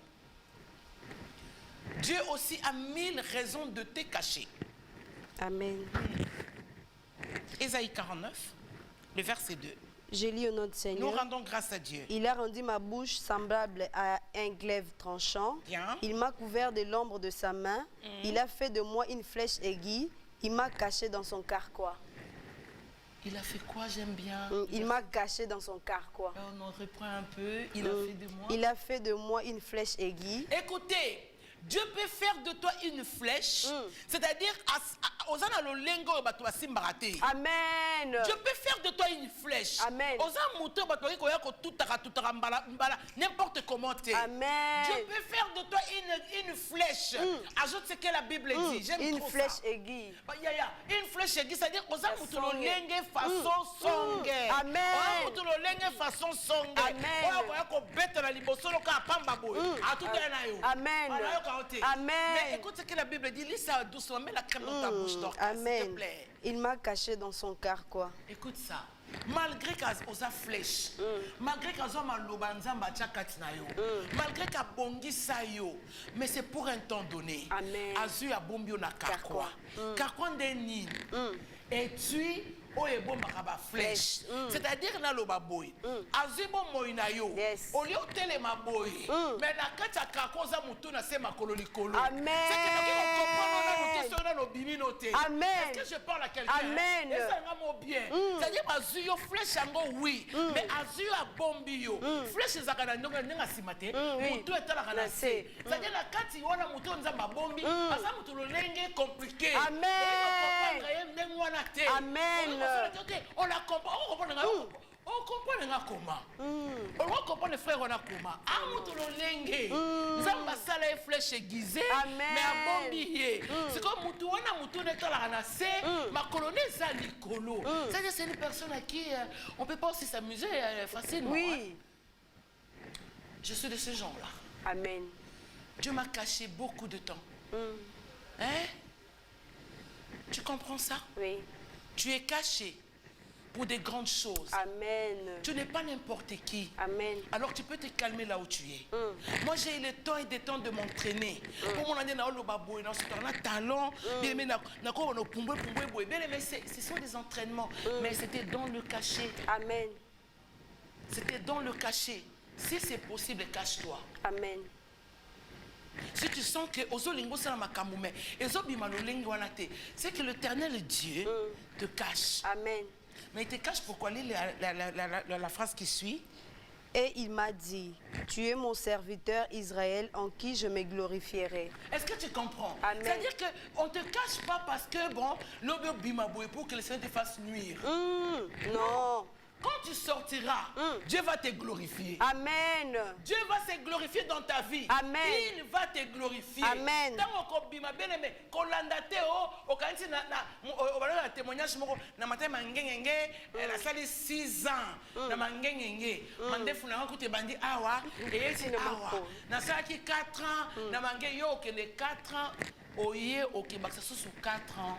Dieu aussi a 1000 raisons de te cacher. Amen. Ésaïe 49, le verset 2. Je lis au nom du Seigneur. Nous rendons grâce à Dieu. Il a rendu ma bouche semblable à un glaive tranchant. Bien. Il m'a couvert de l'ombre de sa main. Il a fait de moi une flèche aiguë. Il m'a caché dans son carquois. Il a fait quoi? J'aime bien. Il m'a caché dans son carquois. On reprend un peu. Il a fait de moi. Il a fait de moi une flèche aiguë. Écoutez. Dieu peut faire de toi une flèche, c'est-à-dire Amen. Dieu peut faire de toi une flèche. Amen. N'importe comment tu es. Amen. Dieu peut faire de toi une flèche. Ajoute ce que la Bible dit. J'aime une trop flèche ça. aiguë. Une flèche aiguë, c'est-à-dire façon songe. Amen. Amen. Amen. Mais écoute ce que la Bible dit, lis ça doucement, mets la crème dans ta bouche, Dorcas, s'il te plaît. Il m'a caché dans son carquois. Écoute ça. Malgré qu'à flèche, malgré qu'à malgré qu'à bongi sa yo, mais c'est pour un temps donné. Amen. Azu a bombio na carquois. Carquois d'eni. Et tu oye bon makaba flèche. C'est-à-dire na lo baboy. Azu bon moina yo. Au lieu tele maboy. Mais na kata carquois za mutu na se makolo likolo. Amen. C'est que nous comprendre Amen. Est-ce que je parle à quelqu'un? Amen. Et ça m'a bien. C'est-à-dire que flèche oui, mais azu a bombio. Flèche zakana ndonga ndinga simate. Mutu etala kana se. C'est-à-dire la kati wana mutu nzamba bombi, asa mutu lolenge compliqué. Amen. Amen. On la comprend, on comprend. On comprend comment. On comprend les frères on a comment. Amutu lolenge. Nzamba sala flèche aiguisée, mais a bombier. C'est comme mutu wana mutu etala kana se, ma colonie za likolo. C'est-à-dire c'est une personne à qui on peut pas aussi s'amuser facilement. Oui. Je suis de ce genre-là. Amen. Dieu m'a caché beaucoup de temps. Hein? Tu comprends ça? Oui. Tu es caché pour des grandes choses. Amen. Tu n'es pas n'importe qui. Amen. Alors tu peux te calmer là où tu es. Moi j'ai eu le temps et des temps de m'entraîner. Pour mon année, talent, ce sont des entraînements. Mais c'était dans le cachet. Amen. C'était dans le cachet. Si c'est possible, cache-toi. Amen. Si tu sens que c'est que l'Éternel Dieu te cache. Amen. Mais il te cache pourquoi? Lis la phrase qui suit. Et il m'a dit, tu es mon serviteur Israël en qui je me glorifierai. Est-ce que tu comprends? C'est-à-dire qu'on ne te cache pas parce que, bon, l'obé bimaboué pour que le Seigneur te fasse nuire. Non. Quand tu sortiras, Dieu va te glorifier. Amen. Dieu va se glorifier dans ta vie. Amen. Il va te glorifier. Amen. Tant que bien aimé, quand l'andate au kanti na témoignage na matin mangengenge, elle a sali 6 ans na mangengenge. Mandefu na ngakute bandi awa et c'est awa. Na saki 4 ans na mangé yo que les 4 ans oye okebaksa sous 4 ans.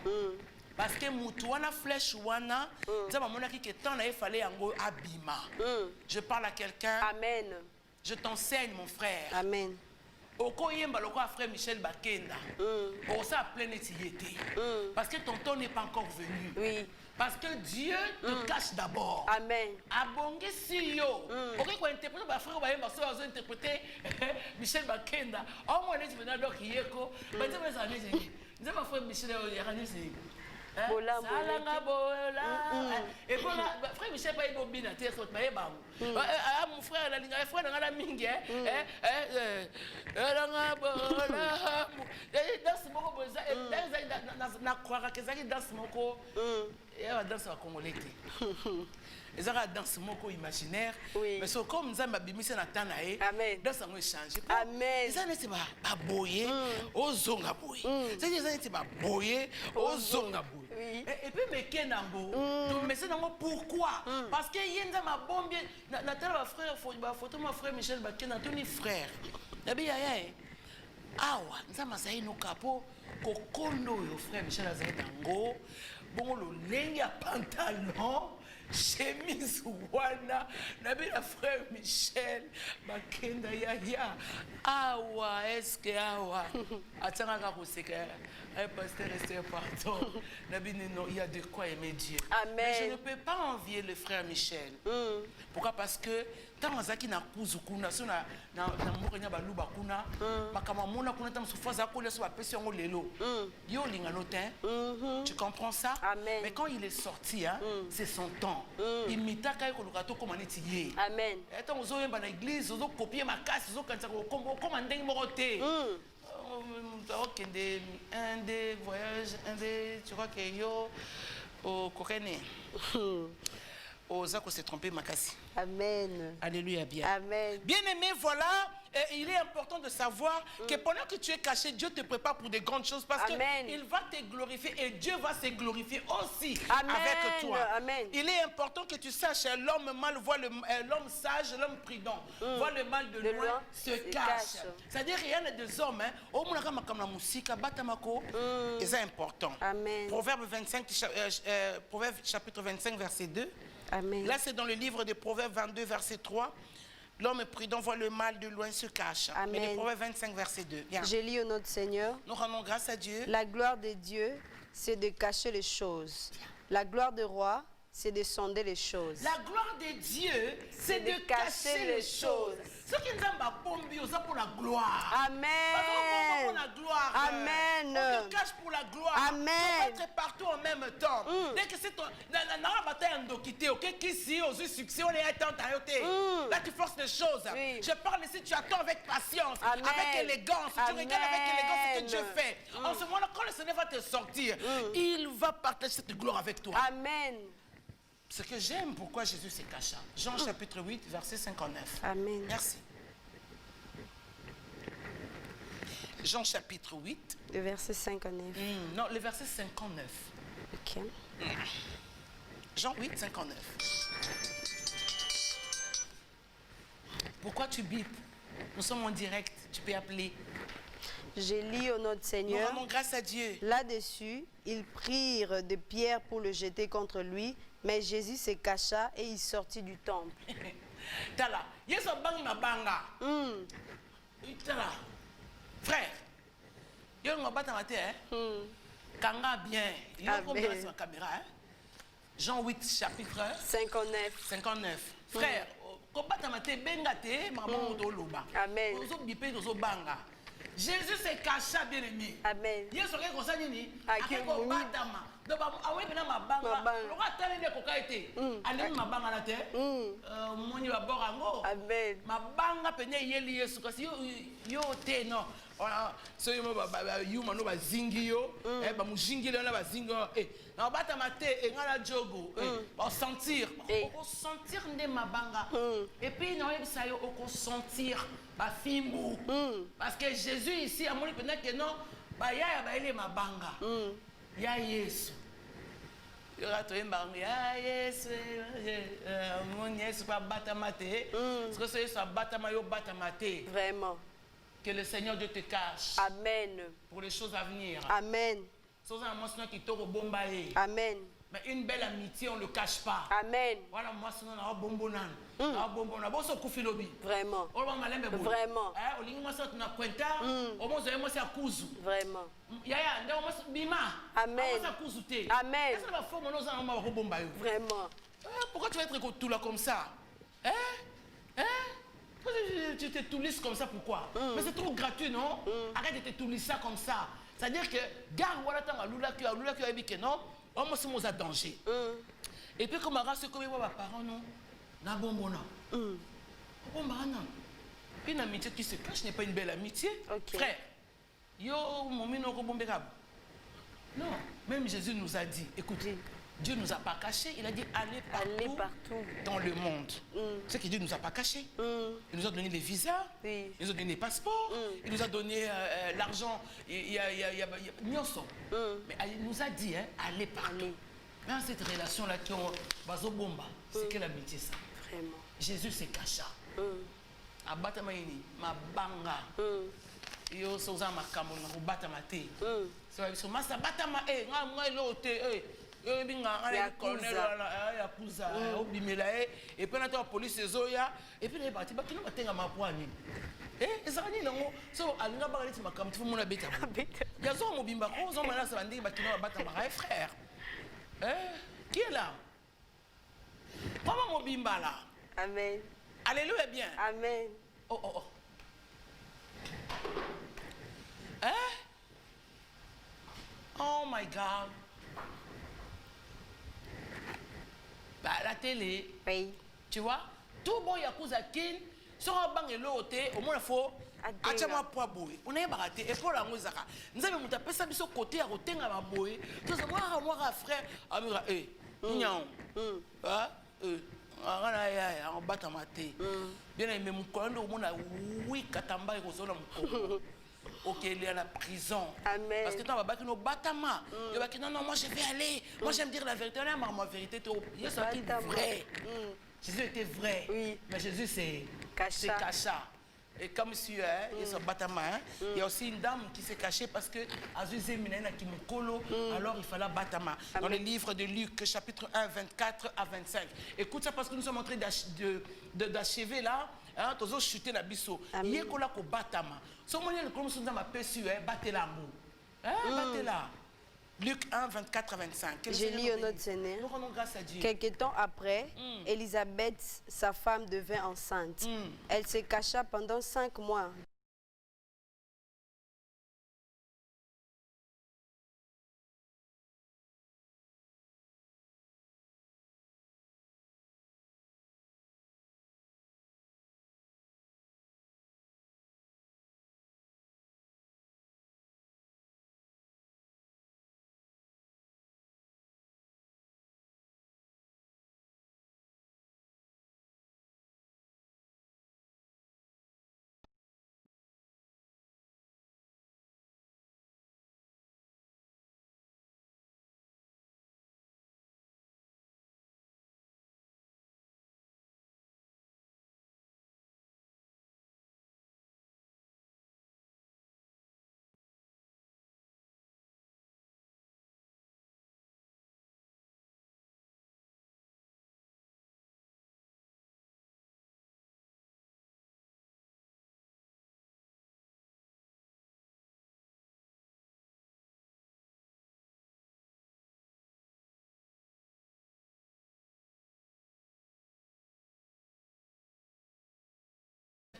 Parce que mutu wana flèche wana, il fallait yango abima. Je parle à quelqu'un. Amen. Je t'enseigne mon frère. Amen. Oko yemba loko a frère Michel Bakenda. Ça a plein d'étiété. Parce que ton temps n'est pas encore venu. Oui. Parce que Dieu te cache d'abord. Amen. Abonge si yo. Ok, quand interpréter ma frère Bayemba, so a interprété Michel Bakenda. Au moins les venant donc yeko. Mais tu veux savoir c'est ma frère Michel Yarani. Bola, et voilà, frère Michel pas bon bien terre saute mais ba mon frère la ligne frère dans la mingi danse moko boza na croire que ça danse moko et la danse congolais. Ils ont danse moko imaginaire, mais c'est comme nous avons bimisi na tanae. Danse ngo changer. Amen. Ils ont été ba boyer, ozonga boyer. C'est ils ont été ba boyer, ozonga boyer. Et puis mais kenango, tu me sais nango pourquoi? Parce que yenda ma bombe na tala frère photo ma frère Michel Bakena tous les frères. Nabi yaya. Awa, nzama sayi no kapo kokondo yo frère Michel Azatango. Bon lo lenga pantalon. Chemise wana nabi la frère Michel Bakenda ya awa est-ce que awa atanga ka koseka pasteur Esther pardon nabi non il y a de quoi aimer Dieu. Amen. Mais je ne peux pas envier le frère Michel. Pourquoi? Parce que tant azaki na kuzukuna so na mokanya baluba kuna makama mona kuna tam souffrance ko leso ba pesi ngo lelo yo linga notin. Tu comprends ça? Amen. Mais quand il est sorti hein, c'est son temps. Il mita kai ko lukato comme anetiye. Amen. Et tant ozo yemba na église ozo copier ma casse ozo kanza ko comme ndenge moroté. Ok, un des voyages, tu crois que yo au Kokene. Ozako s'est trompé Makassi. Amen. Alléluia, bien. Amen. Bien-aimé, voilà, il est important de savoir que pendant que tu es caché, Dieu te prépare pour des grandes choses parce qu'il va te glorifier et Dieu va se glorifier aussi avec toi. Amen. Il est important que tu saches, l'homme mal voit l'homme sage, l'homme prudent, voit le mal de loin, se cache. C'est-à-dire qu'il y a des hommes, c'est important. Amen. Proverbe chapitre 25, verset 2. Amen. Là, c'est dans le livre de Proverbes 22, verset 3. L'homme prudent voit le mal de loin, se cache. Amen. Mais le Proverbe 25, verset 2. Bien. Je lis au nom du Seigneur. Nous rendons grâce à Dieu. La gloire de Dieu, c'est de cacher les choses. La gloire du roi, c'est de sonder les choses. La gloire de Dieu, c'est de cacher les choses. Ce qui nous a bombi, c'est pour la gloire. Amen. Pour la gloire. Amen. On te cache pour la la gloire. Amen. Tu peux être partout en même temps. Dès que c'est ton... Dans la bataille endokité, ok? Qui si aux succès, on est à temps. Là, tu forces les choses. Oui. Je parle ici, tu attends avec patience, Amen. avec élégance. Tu Amen. regardes avec élégance ce que Dieu fait. En ce moment-là, quand le Seigneur va te sortir, il va partager cette gloire avec toi. Amen. Ce que j'aime, pourquoi Jésus se cacha. Jean chapitre 8, verset 59. Amen. Merci. Jean chapitre 8. Le verset 59. Non, le verset 59. Ok. Jean 8, 59. Pourquoi tu bipes? Nous sommes en direct, tu peux appeler. J'ai lu au nom du Nous Seigneur. rendons grâce à Dieu. Là-dessus, ils prirent de pierres pour le jeter contre lui, mais Jésus se cacha et il sortit du temple. Tala, Yesu bangi mabanga. Tala, frère, yo ngobata mate Kanga bien. Yo Amen. sur la caméra Jean 8 chapitre 59. 59. Frère, kobata mate benga te maman odoloba. Amen. Ozo bipe ozo banga. Jésus se cacha bien aimé. Amen. Yesu ke kosa nini? Aki Akeko muni. batama. Donc awe bina mabanga. Mabanga. Loka tali ne kokaite. Andemi mabanga na te. Moni ba borango. Amen. Mabanga penye yeli Yesu kasi yo te no. So yo ba yuma no ba zingi yo. Ba mujingi le na ba zingo. Na batama te ngala jogo. Ba sentir. Oko sentir nde mabanga. Et puis na yebisa yo oko sentir ba fimbu. Parce que Jésus ici a moni peut-être que non. Ba ya ba ele mabanga. Ya Yesu. Yo rato embango ya Yesu. Mon Yesu pa batamate. Parce que c'est ça batama yo batamate. Vraiment. Que le Seigneur Dieu te cache Amen. pour les choses à venir. Amen. Sans un monstre qui t'a bombaye. Amen. Mais une belle amitié, on ne le cache pas. Amen. Voilà, moi, c'est un bonbonan. Un bonbonan. Bon, c'est Kofilobi. Vraiment. Vraiment. Au lieu de moi, c'est un quinta. Au moins, moi, c'est un cousu. Vraiment. Yaya, on c'est bima. Amen. Amen. Est-ce que la forme, nous allons avoir bombaye? Vraiment. Pourquoi tu vas être tout là comme ça? Tu te toulisses comme ça, pourquoi? Mais c'est trop gratuit, non? Arrête de te toulisser ça comme ça. C'est-à-dire que, garde, voilà, t'as lula qui a dit que non, on m'a dit danger. Et puis, comme on se comme mes parents, non? Na bon bon, non? Bon, bah, non. Une amitié qui se cache n'est pas une belle amitié. Okay. Frère, yo, mon mino, non, même Jésus nous a dit, écoutez, Dieu ne nous a pas cachés, il a dit allez partout dans le monde. Ce que Dieu ne nous a pas cachés. Il nous a donné les visas, il nous a donné les passeports, il nous a donné l'argent, il y a mais il nous a dit, allez partout. Dans cette relation-là, qui ont Bazobomba, c'est quelle amitié ça? Vraiment. Jésus se cacha. Abatamaini, ma banga. Yo soza makambo na batama te. So masa batama nga lote binga nga colonel ya kuza obimela et puis na ta police ezoya et puis les bati bakino batenga mapwani. Ezani nango so alinga ba leti makambo tu mona beta. Ya zo mobimba ko zo mala sa bandi bakino batama frère. Qui est là? Comment mobimba là? Amen. Alléluia bien. Amen. Oh. Oh my God. Bah, la télé. Oui. Tu vois, tout bon Yakuza Kin, sur un banc et l'autre, au moins il faut. Achama poa boy. On est baraté. Et pour la mouizaka. Nous avons monté ça sur côté à côté à ma boy. Tout ça, moi, frère. Amira, Nyan. On bat à maté. Bien aimé, mon collègue, au monde a oui, Katamba et Rosona. Ok, il est à la prison. Amen. Parce que toi, tu vas batama. Tu vas dire non, moi je vais aller. Moi j'aime dire la vérité. Ma vérité, Jésus était vrai. Jésus était vrai. Oui. Mais Jésus c'est cacha. Et comme si il se batama, il y a aussi une dame qui s'est cachée parce que Azuzé Minena qui me colo, alors il fallait batama. Dans le livre de Luc, chapitre 1, 24 à 25. Écoute ça parce que nous sommes en train d'achever là. Toujours chuter la biso. Il y a quoi batama. Si on est comme ça, on a perçu, battez-la. Battez-la. Luc 1, 24 à 25. J'ai lu au nom du Seigneur. Nous rendons grâce à Dieu. Quelque temps après, Élisabeth, sa femme, devint enceinte. Elle se cacha pendant 5 mois.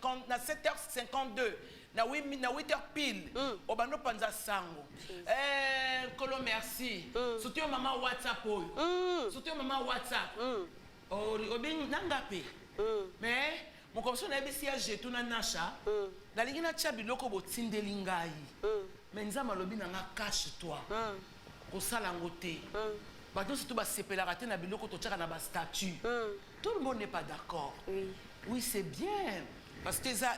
7h52. Na 8h pile. Au bando panza sango. Kolo merci. Soutien maman WhatsApp. Soutien maman WhatsApp. Obin nangape. Mais mon commission na bisi ya jetu na nasha. La lingina chabi loko botindeli ngai. Mais nzama lobi na nga cache toi. Kosala ngote. Bato surtout ba sepela na biloko to tchaka na ba statut. Tout le monde n'est pas d'accord. Oui, c'est bien. Parce que ça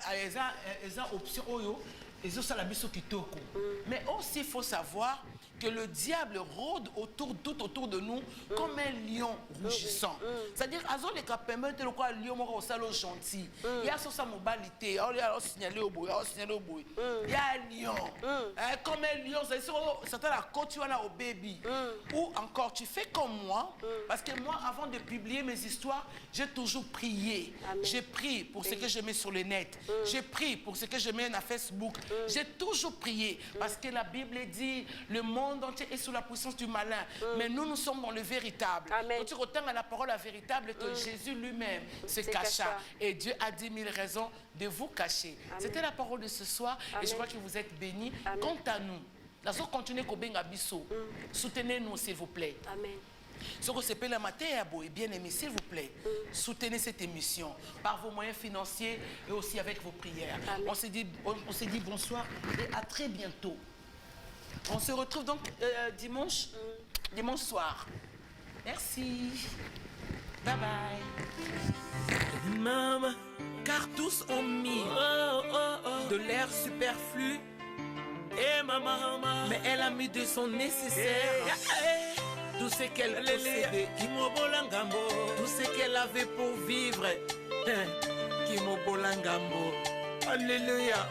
option oyo, ils ont ça la biso kitoko. Mais aussi il faut savoir que le diable rôde tout autour de nous comme un lion rugissant. C'est-à-dire azo les capements te quoi lion mo salo gentil. Il y a ça mobilité, il y a signaler au boy, il y a un lion. Comme un lion, c'est ça la côte tu au baby. Ou encore tu fais comme moi parce que moi avant de publier mes histoires, j'ai toujours prié. J'ai prié pour ce que je mets sur le net. J'ai prié pour ce que je mets sur Facebook. J'ai toujours prié parce que la Bible dit le monde entier est sous la puissance du malin. Mais nous sommes dans le véritable. Quand tu retiens la parole la véritable, que Jésus lui-même se cacha. Et Dieu a 10 000 raisons de vous cacher. C'était la parole de ce soir. Et je crois que vous êtes bénis. Quant à nous, nous allons continuer à Benga Bisso. Soutenez-nous, s'il vous plaît. Amen. Ce que c'est la matière, bien aimé, s'il vous plaît, soutenez cette émission par vos moyens financiers et aussi avec vos prières. On s'est dit bonsoir et à très bientôt. On se retrouve donc dimanche soir. Merci. Bye bye. Maman, car tous ont mis de l'air superflu. Et maman, mais elle a mis de son nécessaire. Tout ce qu'elle possédait, tout ce qu'elle avait pour vivre. Alléluia.